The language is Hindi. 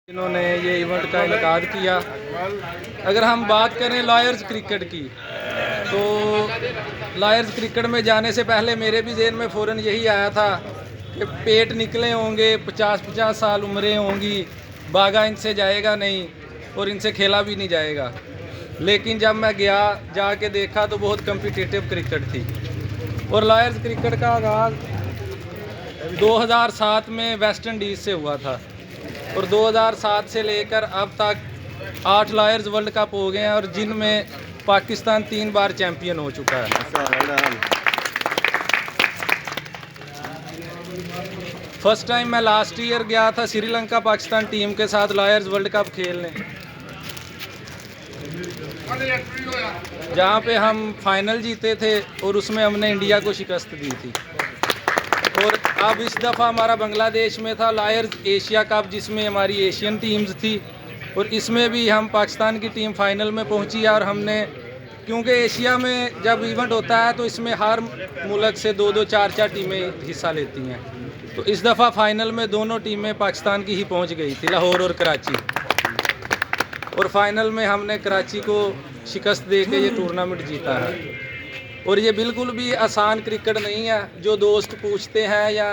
इन्होंने ये इवेंट का इनकाद किया। अगर हम बात करें लॉयर्स क्रिकेट की, तो लॉयर्स क्रिकेट में जाने से पहले मेरे भी ज़हन में फ़ौरन यही आया था कि पेट निकले होंगे, 50-50 साल उम्रें होंगी, भागा इनसे जाएगा नहीं और इनसे खेला भी नहीं जाएगा। लेकिन जब मैं गया, जाके देखा तो बहुत कम्पिटिटिव क्रिकेट थी। और लॉयर्स क्रिकेट का आगाज़ 2007 में वेस्ट इंडीज़ से हुआ था और 2007 से लेकर अब तक 8 लॉयर्स वर्ल्ड कप हो गए हैं और जिनमें पाकिस्तान 3 बार चैम्पियन हो चुका है। फर्स्ट टाइम मैं लास्ट ईयर गया था श्रीलंका पाकिस्तान टीम के साथ लॉयर्स वर्ल्ड कप खेलने, जहाँ पे हम फाइनल जीते थे और उसमें हमने इंडिया को शिकस्त दी थी। और अब इस दफ़ा हमारा बांग्लादेश में था लॉयर्स एशिया कप, जिसमें हमारी एशियन टीम्स थी और इसमें भी हम पाकिस्तान की टीम फाइनल में पहुंची है। और हमने, क्योंकि एशिया में जब इवेंट होता है तो इसमें हर मुल्क से 2-2, 4-4 टीमें हिस्सा लेती हैं, तो इस दफ़ा फाइनल में दोनों टीमें पाकिस्तान की ही पहुंच गई थी, लाहौर और कराची। और फाइनल में हमने कराची को शिकस्त दे के ये टूर्नामेंट जीता है। और ये बिल्कुल भी आसान क्रिकेट नहीं है जो दोस्त पूछते हैं या